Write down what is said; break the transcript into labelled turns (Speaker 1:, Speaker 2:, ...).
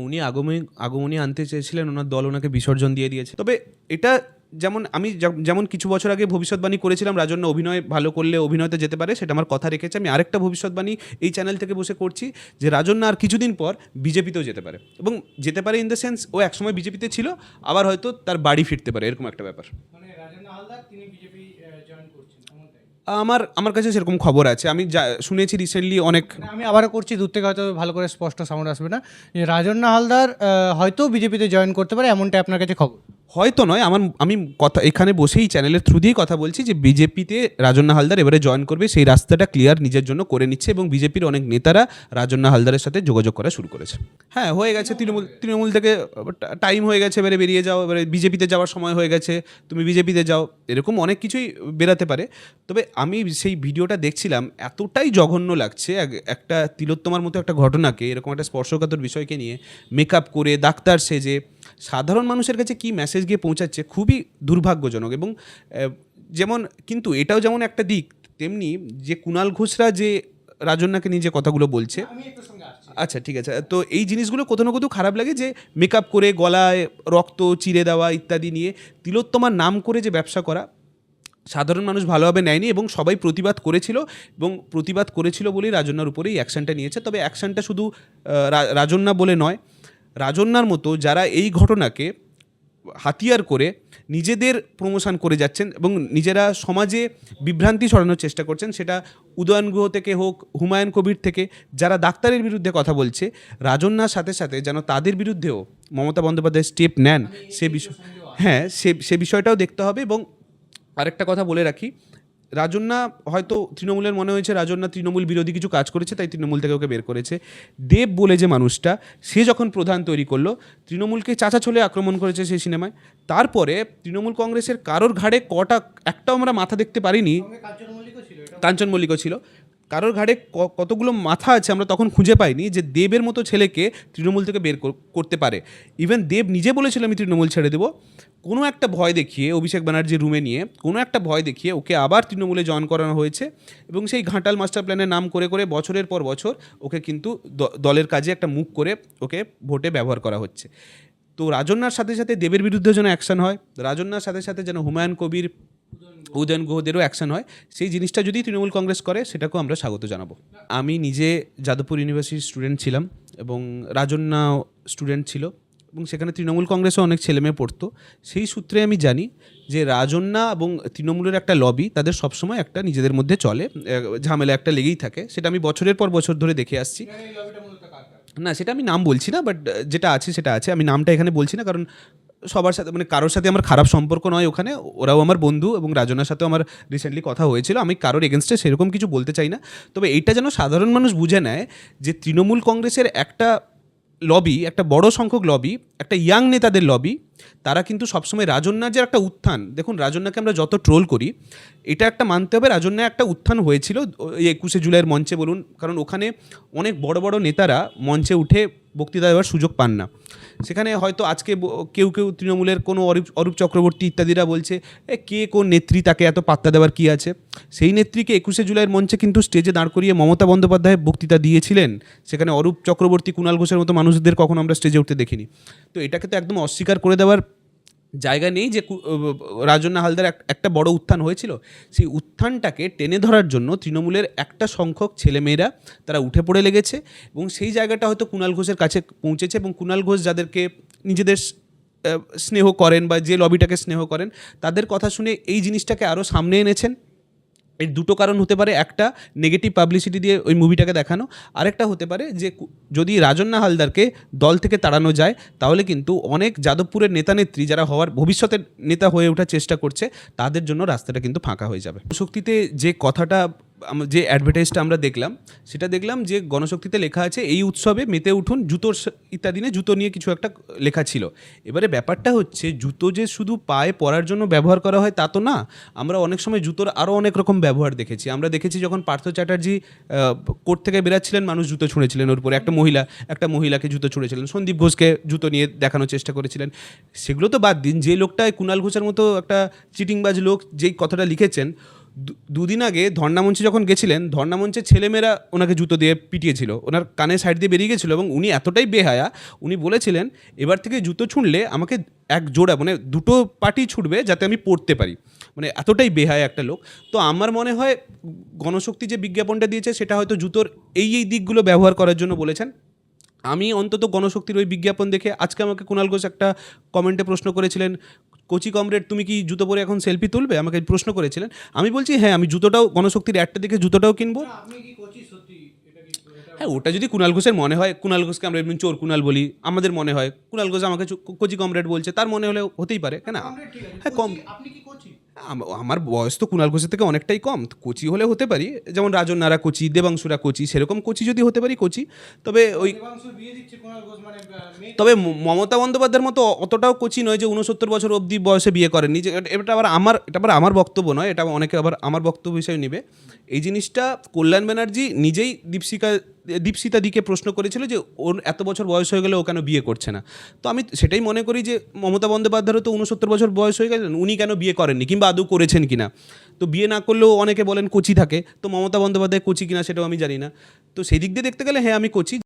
Speaker 1: উনি আগমনী আনতে চেয়েছিলেন, ওনার দল ওনাকে বিসর্জন দিয়ে দিয়েছে। তবে এটা যেমন আমি যেমন কিছু বছর আগে ভবিষ্যৎবাণী করেছিলাম রাজন্য অভিনয় ভালো করলে অভিনয়তে যেতে পারে, সেটা আমার কথা রেখেছে। আমি আরেকটা ভবিষ্যৎবাণী এই চ্যানেল থেকে বসে করছি যে রাজন্য আর কিছুদিন পর বিজেপিতেও যেতে পারে, এবং যেতে পারে ইন দ্য সেন্স ও একসময় বিজেপিতে ছিল, আবার হয়তো তার বাড়ি ফিরতে পারে, এরকম একটা ব্যাপার।
Speaker 2: মানে রাজেন্দ্র হালদার তিনি বিজেপি জয়েন করছেন এমনটাই?
Speaker 1: আমার কাছে সেরকম খবর আছে, আমি শুনেছি রিসেন্টলি অনেক।
Speaker 2: মানে আমি আবারও করছি, দূর থেকে হয়তো ভালো করে স্পষ্ট সাউন্ড আসবে না, যে রাজেন্দ্র হালদার হয়তো বিজেপিতে জয়েন করতে পারে, এমনটাই আপনার কাছে খবর?
Speaker 1: হয়তো নয়, আমি কথা এখানে বসেই চ্যানেলের থ্রু দিয়েই কথা বলছি যে বিজেপিতে রাজন্য হালদার এবারে জয়েন করবে, সেই রাস্তাটা ক্লিয়ার নিজের জন্য করে নিচ্ছে, এবং বিজেপির অনেক নেতারা রাজন্য হালদারের সাথে যোগাযোগ করা শুরু করেছে। হ্যাঁ, হয়ে গেছে। তৃণমূল থেকে টাইম হয়ে গেছে, এবারে বেরিয়ে যাও, এবারে বিজেপিতে যাওয়ার সময় হয়ে গেছে, তুমি বিজেপিতে যাও, এরকম অনেক কিছুই বেরাতে পারে। তবে আমি সেই ভিডিওটা দেখছিলাম, এতটাই জঘন্য লাগছে একটা তিলোত্তমার মতো একটা ঘটনাকে, এরকম একটা স্পর্শকাতর বিষয়কে নিয়ে মেকআপ করে ডাক্তার সেজে সাধারণ মানুষের কাছে কি মেসেজ গিয়ে পৌঁছাচ্ছে, খুবই দুর্ভাগ্যজনক। এবং যেমন কিন্তু এটাও যেমন একটা দিক, তেমনি যে কুণাল ঘোষরা যে রাজন্যাকে নিয়ে যে কথাগুলো বলছে, আচ্ছা ঠিক আছে, তো এই জিনিসগুলো কোথাও না কোথাও খারাপ লাগে, যে মেকআপ করে গলায় রক্ত চিরে দেওয়া ইত্যাদি নিয়ে তিলোত্তমার নাম করে যে ব্যবসা করা, সাধারণ মানুষ ভালোভাবে নেয়নি, এবং সবাই প্রতিবাদ করেছিল বলেই রাজন্যার উপরেই অ্যাকশনটা নিয়েছে। তবে অ্যাকশনটা শুধু রাজন্যা বলে নয়, রাজন্যার মতো যারা এই ঘটনাকে হাতিয়ার করে নিজেদের প্রমোশন করে যাচ্ছেন এবং নিজেরা সমাজে বিভ্রান্তি ছড়ানোর চেষ্টা করছেন, সেটা উদয়ন গুহ থেকে হোক, হুমায়ুন কবির থেকে, যারা ডাক্তারের বিরুদ্ধে কথা বলছে, রাজন্যার সাথে সাথে যেন তাদের বিরুদ্ধেও মমতা বন্দ্যোপাধ্যায় স্টেপ নেন, সে বিষয়, হ্যাঁ, সে বিষয়টাও দেখতে হবে। এবং আরেকটা কথা বলে রাখি, রাজন্যা হয়তো তৃণমূলের মনে হয়েছে রাজন্যা তৃণমূল বিরোধী কিছু কাজ করেছে, তাই তৃণমূল থেকে ওকে বের করেছে। দেব বলে যে মানুষটা, সে যখন প্রধান তৈরি করলো, তৃণমূলকে চাচা ছোলে আক্রমণ করেছে সেই সিনেমায়। তারপরে তৃণমূল কংগ্রেসের কারোর ঘাড়ে একটাও আমরা মাথা দেখতে পারিনি। কাঞ্চন মল্লিকও ছিল। কারোর ঘাড়ে কতগুলো মাথা আছে আমরা তখন খুঁজে পাইনি, যে দেবের মতো ছেলেকে তৃণমূল থেকে বের করতে পারে। ইভেন দেব নিজে বলেছিল আমি তৃণমূল ছেড়ে দেবো, কোনো একটা ভয় দেখিয়ে অভিষেক ব্যানার্জির রুমে নিয়ে কোনো একটা ভয় দেখিয়ে ওকে আবার তৃণমূলে জয়েন করানো হয়েছে, এবং সেই ঘাটাল মাস্টার প্ল্যানের নাম করে করে বছরের পর বছর ওকে কিন্তু দলের কাজে একটা মুখ করে ওকে ভোটে ব্যবহার করা হচ্ছে। তো রাজন্যার সাথে সাথে দেবের বিরুদ্ধে যেন অ্যাকশন হয়, রাজন্যার সাথে সাথে যেন হুমায়ুন কবির, উদয়ন গুহদেরও অ্যাকশন হয়, সেই জিনিসটা যদি তৃণমূল কংগ্রেস করে সেটাকেও আমরা স্বাগত জানাবো। আমি নিজে যাদবপুর ইউনিভার্সিটির স্টুডেন্ট ছিলাম, এবং রাজন্যা স্টুডেন্ট ছিল, এবং সেখানে তৃণমূল কংগ্রেসও অনেক ছেলেমেয়ে পড়তো। সেই সূত্রে আমি জানি যে রাজন্যা এবং তৃণমূলের একটা লবি, তাদের সবসময় একটা নিজেদের মধ্যে চলে, ঝামেলা একটা লেগেই থাকে। সেটা আমি বছরের পর বছর ধরে দেখে আসছি। না, সেটা আমি নাম বলছি না, বাট যেটা আছে সেটা আছে, আমি নামটা এখানে বলছি না, কারণ সবার সাথে মানে কারোর সাথে আমার খারাপ সম্পর্ক নয় ওখানে, ওরাও আমার বন্ধু, এবং রাজনার সাথেও আমার রিসেন্টলি কথা হয়েছিল। আমি কারোর এগেনস্টে সেরকম কিছু বলতে চাই না। তবে এইটা যেন সাধারণ মানুষ বুঝে নেয় যে তৃণমূল কংগ্রেসের একটা লবি, একটা বড় সংখ্যক লবি, একটা ইয়াং নেতাদের লবি, তারা কিন্তু সবসময় রাজন্যার যে একটা উত্থান, দেখুন রাজন্যাকে আমরা যত ট্রোল করি, এটা একটা মানতে হবে, রাজন্যায় একটা উত্থান হয়েছিল এই 21শে জুলাইয়ের মঞ্চে বলুন, কারণ ওখানে অনেক বড় বড় নেতারা মঞ্চে উঠে বক্তৃতা দেওয়ার সুযোগ পান না। সেখানে হয়তো আজকে কেউ তৃণমূলের কোনো অরূপ চক্রবর্তী ইত্যাদিরা বলছে কে কোন নেত্রী, তাকে এত পাত্তা দেওয়ার কী আছে। সেই নেত্রীকে 21শে জুলাইয়ের মঞ্চে কিন্তু স্টেজে দাঁড় করিয়ে মমতা বন্দ্যোপাধ্যায় বক্তৃতা দিয়েছিলেন, সেখানে অরূপ চক্রবর্তী, কুণাল ঘোষের মতো মানুষদের কখনো আমরা স্টেজে উঠতে দেখিনি। তো এটাকে তো একদম অস্বীকার করে দেওয়ার জায়গা নেই যে রাজন্যা হালদার একটা বড় উত্থান হয়েছিল। সেই উত্থানটাকে টেনে ধরার জন্য তৃণমূলের একটা সংখ্যক ছেলেমেয়েরা তারা উঠে পড়ে লেগেছে, এবং সেই জায়গাটা হয়তো কুণাল ঘোষের কাছে পৌঁছেছে, এবং কুণাল ঘোষ যাদেরকে নিজেদের স্নেহ করেন বা যে লবিটাকে স্নেহ করেন, তাদের কথা শুনে এই জিনিসটাকে আরও সামনে এনেছেন। এর দুটো কারণ হতে পারে, একটা নেগেটিভ পাবলিসিটি দিয়ে ওই মুভিটাকে দেখানো, আরেকটা হতে পারে যে যদি রাজন্যা হালদারকে দল থেকে তাড়ানো যায়, তাহলে কিন্তু অনেক যাদবপুরের নেতানেত্রী যারা হওয়ার ভবিষ্যতের নেতা হয়ে ওঠার চেষ্টা করছে, তাদের জন্য রাস্তাটা কিন্তু ফাঁকা হয়ে যাবে। গণশক্তিতে যে কথাটা, যে অ্যাডভার্টাইজটা আমরা দেখলাম, সেটা দেখলাম যে গণশক্তিতে লেখা আছে এই উৎসবে মেতে উঠুন, জুতোর ইত্যাদি নিয়ে, জুতো নিয়ে কিছু একটা লেখা ছিল। এবারে ব্যাপারটা হচ্ছে, জুতো যে শুধু পায়ে পরার জন্য ব্যবহার করা হয় তা তো না, আমরা অনেক সময় জুতোর আরও অনেক রকম ব্যবহার দেখেছি। আমরা দেখেছি যখন পার্থ চ্যাটার্জি কোর্ট থেকে বেরাচ্ছিলেন, মানুষ জুতো ছুঁড়েছিলেন ওর উপরে, একটা মহিলাকে জুতো ছুঁড়েছিলেন, সন্দীপ ঘোষকে জুতো নিয়ে দেখানোর চেষ্টা করেছিলেন। সেগুলো তো বাদ দিন, যে লোকটা কুণাল ঘোষের মতো একটা চিটিংবাজ লোক যেই কথাটা লিখেছেন, দুদিন আগে ধর্নামঞ্চে যখন গেছিলেন, ধর্নামঞ্চের ছেলেমেয়েরা ওনাকে জুতো দিয়ে পিটিয়েছিল, ওনার কানের সাইড দিয়ে বেরিয়ে গেছিলো এবং উনি এতটাই বেহায়া, উনি বলেছিলেন এবার থেকে জুতো ছুঁড়লে আমাকে এক জোড়া মানে দুটো পাটি ছুটবে যাতে আমি পড়তে পারি, মানে এতটাই বেহায়া একটা লোক। তো আমার মনে হয় গণশক্তি যে বিজ্ঞাপনটা দিয়েছে সেটা হয়তো জুতোর এই দিকগুলো ব্যবহার করার জন্য বলেছেন। আমি অন্তত গণশক্তির ওই বিজ্ঞাপন দেখে, আজকে আমাকে কুণাল ঘোষ একটা কমেন্টে প্রশ্ন করেছিলেন, কোচি কমরেড তুমি কি জুতো পরে এখন সেলফি তুলবে, আমাকে প্রশ্ন করেছিলেন। আমি বলছি হ্যাঁ, আমি জুতোটাও গণশক্তির অ্যাডটা দেখে জুতোটাও কিনবো। হ্যাঁ, ওটা যদি কুণাল ঘোষের মনে হয়, কুণাল ঘোষকে আমরা এমনি চোর কুণাল বলি, আমাদের মনে হয় কুণাল ঘোষ আমাকে কোচি কমরেড বলছে, তার মনে হলে হতেই পারে, কেন? হ্যাঁ, কম। আমার বয়স তো কুণাল ঘোষের থেকে অনেকটাই কম, তো কোচি হলে হতে পারি, যেমন রাজন্যারা কোচি, দেবাংশুরা কোচি, সেরকম কোচি যদি হতে পারি কোচি। তবে ওই মমতা বন্দ্যোপাধ্যায়ের মতো অতটাও কোচি নয় যে 69 বছর অবধি বয়সে বিয়ে করেননি। যে এটা আবার আমার বক্তব্য নয়, এটা অনেকে আবার আমার বক্তব্য হিসেবে নেবে। এই জিনিসটা কল্যাণ ব্যানার্জি নিজেই দীপশিতা দিকে প্রশ্ন করেছিল যে ওর এত বছর বয়স হয়ে গেলে ও কেন বিয়ে করছে না। তো আমি সেটাই মনে করি যে মমতা বন্দ্যোপাধ্যায়েরও তো 69 বছর বয়স হয়ে গেলেন, উনি কেন বিয়ে করেননি কিংবা আদৌ করেছেন কিনা। তো বিয়ে না করলেও অনেকে বলেন কোচি থাকে, তো মমতা বন্দ্যোপাধ্যায় কোচি কিনা সেটাও আমি জানি না। তো সেই দিক দিয়ে দেখতে গেলে হ্যাঁ আমি কোচি।